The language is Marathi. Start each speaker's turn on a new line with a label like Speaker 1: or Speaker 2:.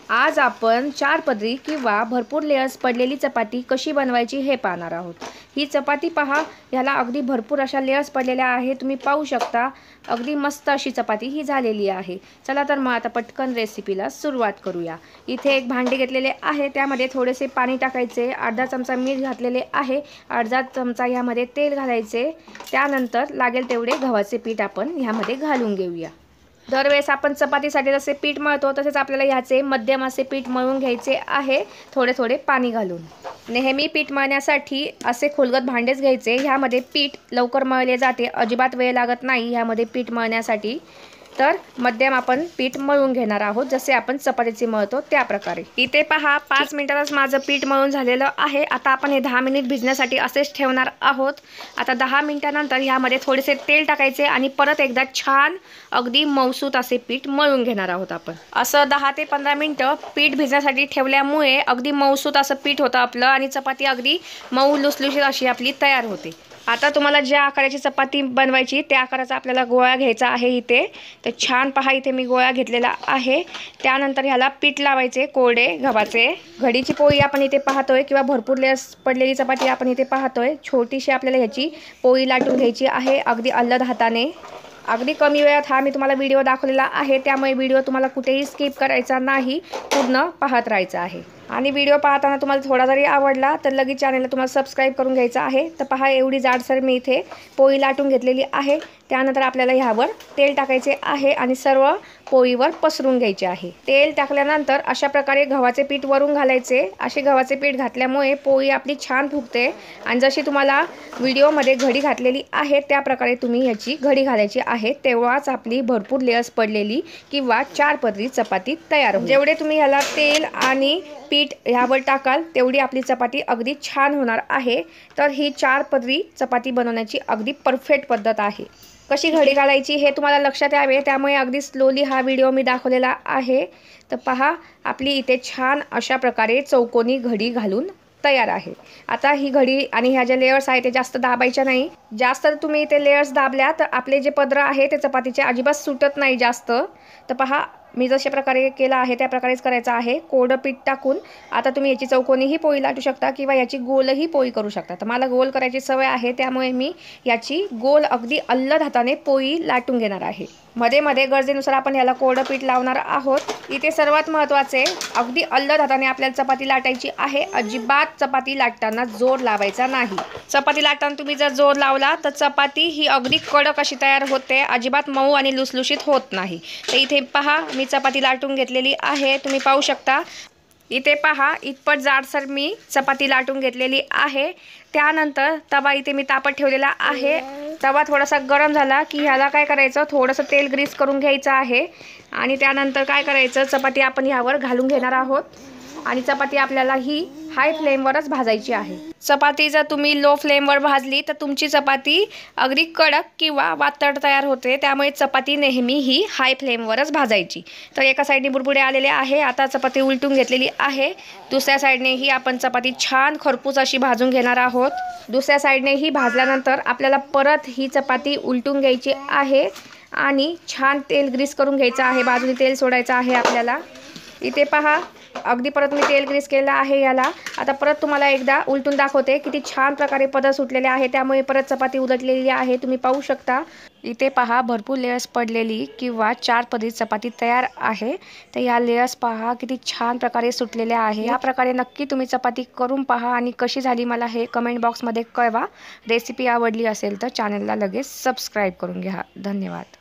Speaker 1: आज आपण 4 पदरी किंवा भरपूर लेयर्स पडलेली चपाती कशी बनवायची हे पाहणार आहोत। ही चपाती पहा, ह्याला अगदी भरपूर अशा लेयर्स पडलेल्या आहेत। तुम्ही पाहू शकता अगदी मस्त अशी चपाती ही झालेली आहे। चला तर मग आता पटकन रेसिपीला सुरुवात करूया। इथे एक भांडे घेतलेले आहे, त्यामध्ये थोडेसे पाणी टाकायचे, अर्धा चमचा मीठ घातलेले आहे, अर्धा चमचा यामध्ये तेल घालायचे। त्यानंतर लागेल तेवढे गव्हाचे पीठ आपण यामध्ये घालून घेऊया। दरवेळेस आपण चपातीसाठी जसे पीठ मळतो तसेच आपल्याला याचे मध्यम असे पीठ मळून घ्यायचे आहे, थोडे थोडे पाणी घालून। नेहमी पीठ मळण्यासाठी असे खोलगट भांडेच घ्यायचे। ह्यामध्ये पीठ लवकर मळले जाते, अजिबात वेळ लागत नाही ह्यामध्ये पीठ मळण्यासाठी। तर मध्यम आपण पीठ मळून घेणार आहोत, जसे आपण चपातीचे मळतो त्या प्रकारे। इथे पहा 5 मिनिटातच माझं पीठ मळून झालेलं आहे। आता आपण हे 10 मिनिट भिजण्यासाठी असेच ठेवणार आहोत। आता 10 मिनिटानंतर यामध्ये थोडेसे तेल टाकायचे आणि परत एकदा छान अगदी मऊसूत असे पीठ मळून घेणार आहोत आपण। असं 10 ते 15 मिनिटं पीठ भिजण्यासाठी ठेवल्यामुळे अगदी मऊसूत असं पीठ होतं आपलं आणि चपाती अगदी मऊ लुसलुशीत अशी आपली तयार होते। आता तुम्हाला ज्या आकाराची चपाती बनवायची त्या आकाराचा आपल्याला गोळा घ्यायचा आहे। इथे तर छान पहा, इथे मी गोळा घेतलेला आहे। त्यानंतर ह्याला पीठ लावायचे कोरडे गव्हाचे। घडीची पोळी आपण इथे पाहतोय किंवा भरपूर लेयर्स पडलेली चपाती आपण इथे पाहतोय। छोटीशी आपल्याला ह्याची पोळी लाटून घ्यायची आहे, अगदी अल्लद हाताने। अगदी कमी वेळात हा मी तुम्हाला व्हिडिओ दाखवलेला आहे, त्यामुळे व्हिडिओ तुम्हाला कुठेही स्किप करायचा नाही, पूर्ण पाहत राहायचं आहे। आणि व्हिडिओ पाहताना तुम्हाला थोडा जरी आवडला तर लगेच चॅनलला तुम्हाला सबस्क्राईब करून घ्यायचं आहे। तर पहा, एवढी जाडसर मी इथे पोळी लाटून घेतलेली आहे। त्यानंतर आपल्याला ह्यावर तेल टाकायचे आहे आणि सर्व पोळीवर पसरून घ्यायचे आहे। तेल टाकल्यानंतर अशा प्रकारे गव्हाचे पीठ वरून घालायचे। असे गव्हाचे पीठ घातल्यामुळे पोळी आपली छान फुगते आणि जशी तुम्हाला व्हिडिओमध्ये घडी घातलेली आहे त्या प्रकारे तुम्ही याची घडी घालायची आहे, तेव्हाच आपली भरपूर लेयर्स पडलेली किंवा 4 पदरी चपाती तयार होईल। जेवढे तुम्ही ह्याला तेल आणि पीठ ह्यावर टाकाल तेवढी आपली चपाती अगदी छान होणार आहे। तर ही 4 पदरी चपाती बनवण्याची अगदी परफेक्ट पद्धत आहे। कशी घडी घालायची हे तुम्हाला लक्षात यावे, त्यामुळे अगदी स्लोली हा व्हिडिओ मी दाखवलेला आहे। तर पहा, आपली इथे छान अशा प्रकारे चौकोनी घडी घालून तयार आहे। आता ही घडी आणि ह्या ज्या लेयर्स आहेत ते जास्त दाबायच्या नाही। जास्त तुम्ही इथे लेयर्स दाबल्या तर आपले जे पदर आहे ते चपातीचे अजिबात सुटत नाही जास्त। तर पहा, मी जशा प्रकारे केला आहे त्या प्रकारेच करायचं आहे। कोरडं पीठ टाकून आता तुम्ही याची चौकोनीही पोळी लाटू शकता किंवा याची गोलही पोळी करू शकता। तर मला गोल करायची सवय आहे, त्यामुळे मी याची गोल अगदी अल्लद हाताने पोळी लाटून घेणार आहे। मध्ये मध्ये गरजेनुसार आपण याला कोरडं पीठ लावणार आहोत। इथे सर्वात महत्त्वाचे, अगदी अल्लद हाताने आपल्याला चपाती लाटायची आहे। अजिबात चपाती लाटताना जोर लावायचा नाही। चपाती लाटताना तुम्ही जर जोर लावला तर चपाती ही अगदी कडक अशी तयार होते, अजिबात मऊ आणि लुसलुशीत होत नाही। तर इथे पहा, मी चपाती लाटून घेतलेली आहे, तुम्ही पाहू शकता। इथे पहा, इतपत जाडसर मी चपाती लाटून घेतलेली आहे। त्यानंतर तवा इथे मी तापत ठेवलेला आहे। तवा थोडासा गरम झाला की ह्याला काय करायचं, थोडंसं तेल ग्रीस करून घ्यायचं आहे आणि त्यानंतर काय करायचं, चपाती आपण ह्यावर घालून घेणार आहोत आणि चपाती आपल्याला ही हाय फ्लेमवरच भाजायची आहे। चपाती जर तुम्ही लो फ्लेमवर भाजली तर तुमची चपाती अगदी कडक किंवा वातड तयार होते, त्यामुळे चपाती नेहमी ही हाय फ्लेमवरच भाजायची। तर एका साईडने बुडबुडे आलेले आहे, आता चपाती उलटून घेतलेली आहे। दुसऱ्या साईडने ही आपण चपाती छान खरपूस अशी भाजून घेणार आहोत। दुसऱ्या साईडने ही भाजल्यानंतर आपल्याला परत ही चपाती उलटून घ्यायची आहे आणि छान तेल ग्रीस करून घ्यायचं आहे, बाजूने तेल सोडायचं आहे आपल्याला। इथे पहा, अगदी परत मी तेल ग्रीस केलं आहे याला। आता परत तुम्हाला एकदा उलटून दाखवते, किती छान प्रकारे पदर सुटलेले आहे, त्यामुळे परत चपाती उलटलेली आहे, तुम्ही पाहू शकता। इथे पहा, भरपूर लेयर्स पडलेली किंवा 4 पदरी चपाती तयार आहे। तर या लेयर्स पहा किती छान प्रकारे सुटलेल्या आहे। या प्रकारे नक्की तुम्ही चपाती करून पहा आणि कशी झाली मला हे कमेंट बॉक्समध्ये कळवा। रेसिपी आवडली असेल तर चॅनलला लगेच सबस्क्राईब करून घ्या। धन्यवाद।